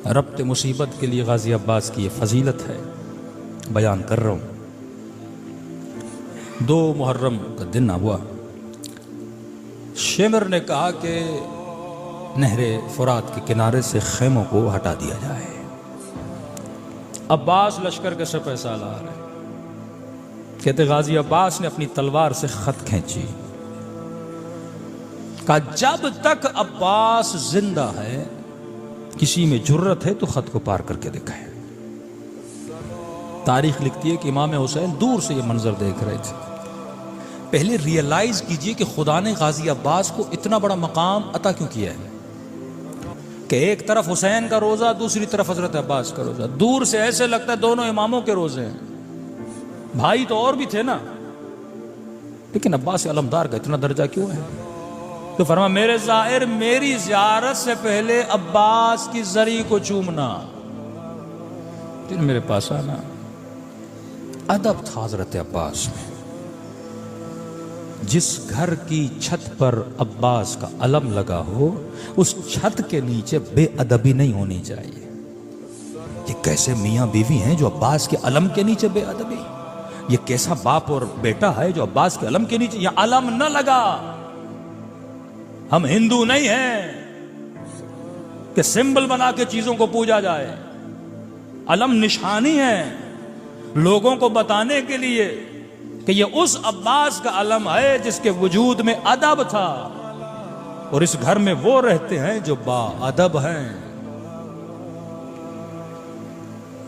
रब्त मुसीबत के लिए गाजी अब्बास की ये फजीलत है, बयान कर रहा हूँ। 2 मुहर्रम का दिन हुआ। शेमर ने कहा कि नहरे फुरात के किनारे से खेमों को हटा दिया जाए। अब्बास लश्कर के सफ़े सालार है। कहते गाजी अब्बास ने अपनी तलवार से खत खींची, कहा जब तक अब्बास जिंदा है, किसी में जुर्रत है तो खत को पार करके दिखाए। तारीख लिखती है कि इमाम हुसैन दूर से ये मंजर देख रहे थे। पहले रियलाइज कीजिए कि खुदा ने गाजी अब्बास को इतना बड़ा मकाम अता क्यों किया है कि एक तरफ हुसैन का रोजा, दूसरी तरफ हजरत अब्बास का रोजा। दूर से ऐसे लगता है दोनों इमामों के रोजे हैं। भाई तो और भी थे ना, लेकिन अब्बास अलमदार का इतना दर्जा क्यों है? तो फरमा मेरे ज़ाहिर मेरी ज़ियारत से पहले अब्बास की जरी को चूमना, फिर मेरे पास आना। अदब था हजरत अब्बास में। जिस घर की छत पर अब्बास का अलम लगा हो, उस छत के नीचे बेअदबी नहीं होनी चाहिए। ये कैसे मियाँ बीवी हैं जो अब्बास के अलम के नीचे बेअदबी? ये कैसा बाप और बेटा है जो अब्बास के अलम के नीचे? ये अलम न लगा। हम हिंदू नहीं हैं कि सिंबल बना के चीजों को पूजा जाए। अलम निशानी है लोगों को बताने के लिए कि ये उस अब्बास का अलम है जिसके वजूद में अदब था, और इस घर में वो रहते हैं जो बाअदब हैं।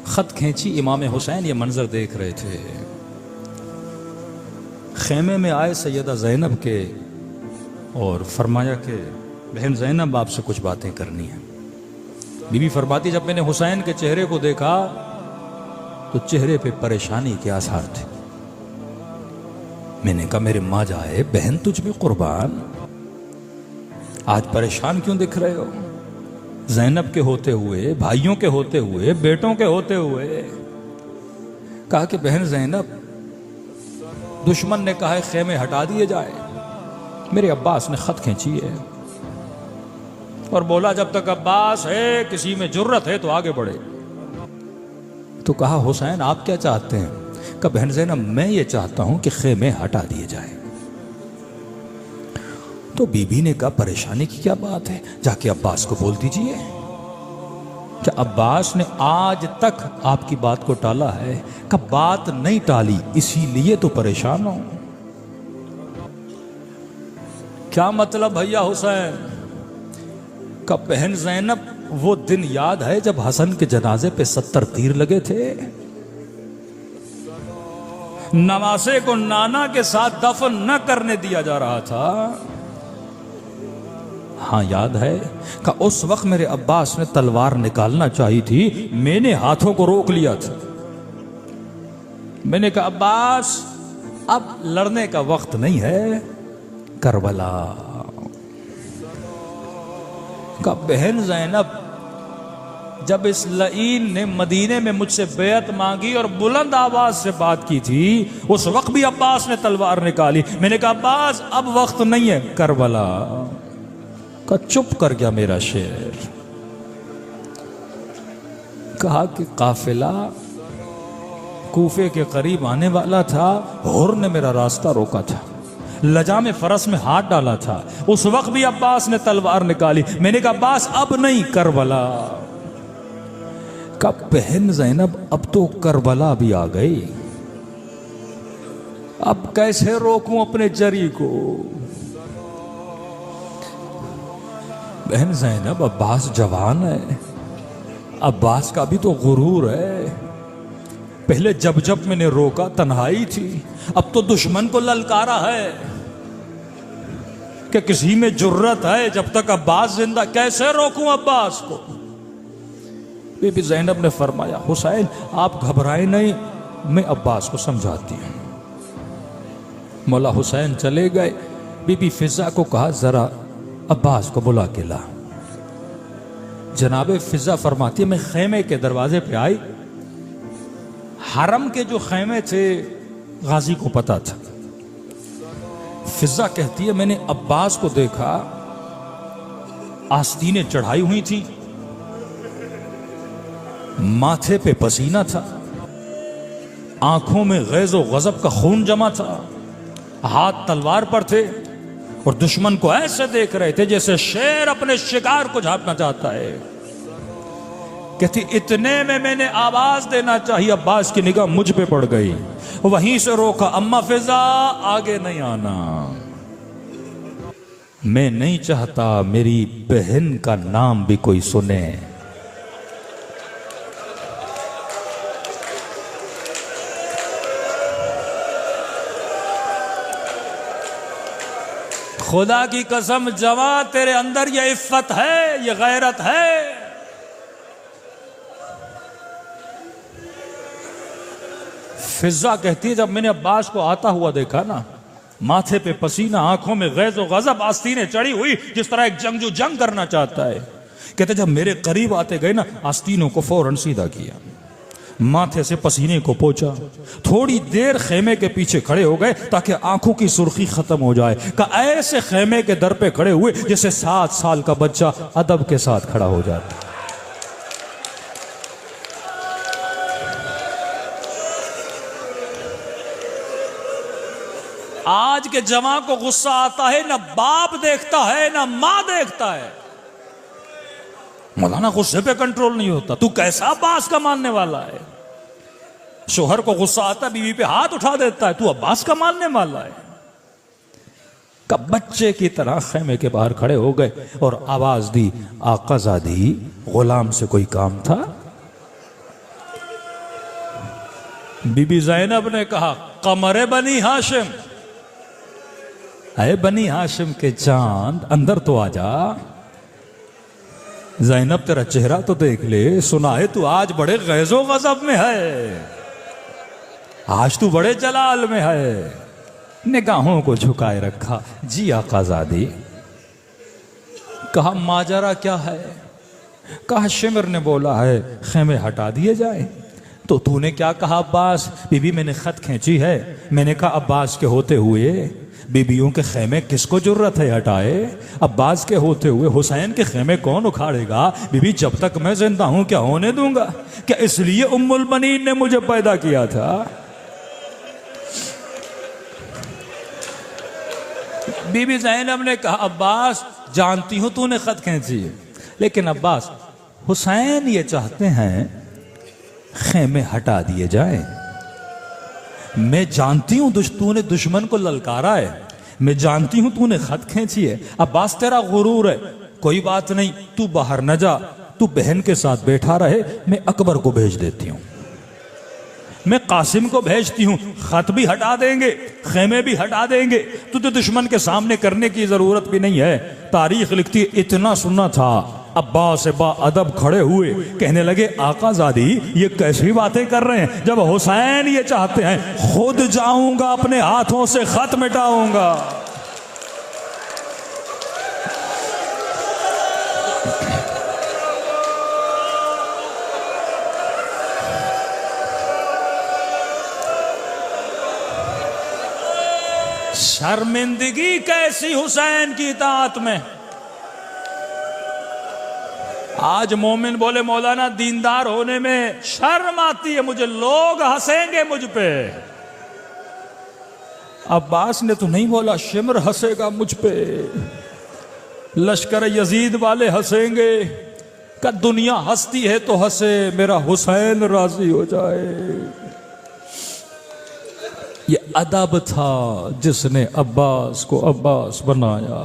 खत खींची, इमाम हुसैन ये मंजर देख रहे थे। खेमे में आए सैयदा ज़ैनब के और फरमाया कि बहन ज़ैनब आपसे कुछ बातें करनी है। बीबी फरमाती जब मैंने हुसैन के चेहरे को देखा तो चेहरे पे परेशानी के आसार थे। मैंने कहा मेरे माँ जाए बहन तुझ में कुर्बान, आज परेशान क्यों दिख रहे हो? ज़ैनब के होते हुए, भाइयों के होते हुए, बेटों के होते हुए। कहा कि बहन ज़ैनब, दुश्मन ने कहा है खेमे हटा दिए जाए। मेरे अब्बास ने खत खींची है और बोला जब तक अब्बास है, किसी में जुर्रत है तो आगे बढ़े। तो कहा हुसैन आप क्या चाहते हैं? कहा बहन ज़ैनब मैं ये चाहता हूं कि खेमे हटा दिए जाए। तो बीबी ने कहा परेशानी की क्या बात है, जाके अब्बास को बोल दीजिए। क्या अब्बास ने आज तक आपकी बात को टाला है? का बात नहीं टाली, इसीलिए तो परेशान हो। क्या मतलब भैया हुसैन? का बहन ज़ैनब वो दिन याद है जब हसन के जनाजे पे 70 तीर लगे थे? नवासे को नाना के साथ दफन न करने दिया जा रहा था। हाँ याद है। का उस वक्त मेरे अब्बास ने तलवार निकालना चाहिए थी, मैंने हाथों को रोक लिया था। मैंने कहा अब्बास अब लड़ने का वक्त नहीं है। करबला का बहन ज़ैनब जब इस लईन ने मदीने में मुझसे बेअत मांगी और बुलंद आवाज से बात की थी, उस वक्त भी अब्बास ने तलवार निकाली। मैंने कहा अब्बास अब वक्त नहीं है। करबला का चुप कर गया मेरा शेर। कहा कि काफिला कूफे के करीब आने वाला था, हुर ने मेरा रास्ता रोका था, लजा में फरस में हाथ डाला था, उस वक्त भी अब्बास ने तलवार निकाली। मैंने कहा अब्बास अब नहीं। करबला का बहन ज़ैनब अब तो करबला भी आ गई, अब कैसे रोकूं अपने जरी को? बहन ज़ैनब अब्बास जवान है, अब्बास का भी तो गुरूर है। पहले जब जब मैंने रोका तन्हाई थी, अब तो दुश्मन को ललकारा है कि किसी में जुर्रत है जब तक अब्बास जिंदा। कैसे रोकूं अब्बास को? बीबी ज़ैनब ने फरमाया हुसैन आप घबराएं नहीं, मैं अब्बास को समझाती हूं। मौला हुसैन चले गए। बीबी फिजा को कहा जरा अब्बास को बुला के ला। जनाबे फिजा फरमाती है मैं खेमे के दरवाजे पे आई। हरम के जो खेमे थे गाजी को पता था। फिजा कहती है मैंने अब्बास को देखा, आस्तीनें चढ़ाई हुई थी, माथे पे पसीना था, आंखों में गैज़ो गज़ब का खून जमा था, हाथ तलवार पर थे और दुश्मन को ऐसे देख रहे थे जैसे शेर अपने शिकार को झांपना चाहता है। कहती इतने में मैंने आवाज देना चाहिए, अब्बास की निगाह मुझ पे पड़ गई, वहीं से रोका, अम्मा फिजा आगे नहीं आना, मैं नहीं चाहता मेरी बहन का नाम भी कोई सुने। खुदा की कसम जवा, तेरे अंदर ये इफ्फत है, ये गैरत है। फिजा कहती है जब मैंने अब्बास को आता हुआ देखा ना, माथे पे पसीना, आंखों में गैज़ो गज़ब, आस्तीनें चढ़ी हुई जिस तरह एक जंगजू जंग करना चाहता है। कहते जब मेरे करीब आते गए ना, आस्तीनों को फौरन सीधा किया, माथे से पसीने को पोंछा, थोड़ी देर खेमे के पीछे खड़े हो गए ताकि आंखों की सुर्खी खत्म हो जाए। का ऐसे खेमे के दर पे खड़े हुए जैसे 7 साल का बच्चा अदब के साथ खड़ा हो जाता। आज के जवां को गुस्सा आता है, ना बाप देखता है ना मां देखता है। मौलाना गुस्से पे कंट्रोल नहीं होता, तू कैसा अब्बास का मानने वाला है। शोहर को गुस्सा आता, बीवी पे हाथ उठा देता है, तू अब्बास का मानने वाला है। कब बच्चे की तरह खेमे के बाहर खड़े हो गए और आवाज दी, आकाज़ादी गुलाम से कोई काम था? बीबी ज़ैनब ने कहा, कमरे बनी हाशिम, अरे बनी हाशिम के चांद अंदर तो आ जा। ज़ैनब तेरा चेहरा तो देख ले, सुना है तू आज बड़े गैज़ो गज़ब में है, आज तू बड़े जलाल में है। निगाहों को झुकाए रखा, जी आकाज़ादी। कहा माजरा क्या है? कहा शिमर ने बोला है खेमे हटा दिए जाए। तो तूने क्या कहा अब्बास? बीबी मैंने खत खींची है, मैंने कहा अब्बास के होते हुए बीबियों के खेमे किसको जरूरत है हटाए? अब्बास के होते हुए हुसैन के खेमे कौन उखाड़ेगा? बीबी जब तक मैं जिंदा हूं क्या होने दूंगा? क्या इसलिए उम्मुल बनीन ने मुझे पैदा किया था? बीबी ज़ैनब ने कहा अब्बास जानती हूं तूने खत खींची है, लेकिन अब्बास हुसैन ये चाहते हैं खेमे हटा दिए जाए। मैं जानती हूं तूने दुश्मन को ललकारा है, मैं जानती हूं तूने खत खींची है, अब्बास तेरा गुरूर है, कोई बात नहीं, तू बाहर न जा, तू बहन के साथ बैठा रहे, मैं अकबर को भेज देती हूं, मैं कासिम को भेजती हूं, खत भी हटा देंगे, खेमे भी हटा देंगे, तुझे दुश्मन के सामने करने की जरूरत भी नहीं है। तारीख लिखती है इतना सुना था, अब्बास बा अदब खड़े हुए, कहने लगे आकाज़ादी ये कैसी बातें कर रहे हैं? जब हुसैन ये चाहते हैं खुद जाऊंगा, अपने हाथों से खत मिटाऊंगा। शर्मिंदगी कैसी हुसैन की इताअत में। आज मोमिन बोले मौलाना दीनदार होने में शर्म आती है मुझे, लोग हंसेंगे मुझ पे। अब्बास ने तो नहीं बोला शिमर हंसेगा मुझ पे, लश्कर यजीद वाले हंसेंगे, का दुनिया हंसती है तो हंसे, मेरा हुसैन राजी हो जाए। ये अदब था जिसने अब्बास को अब्बास बनाया।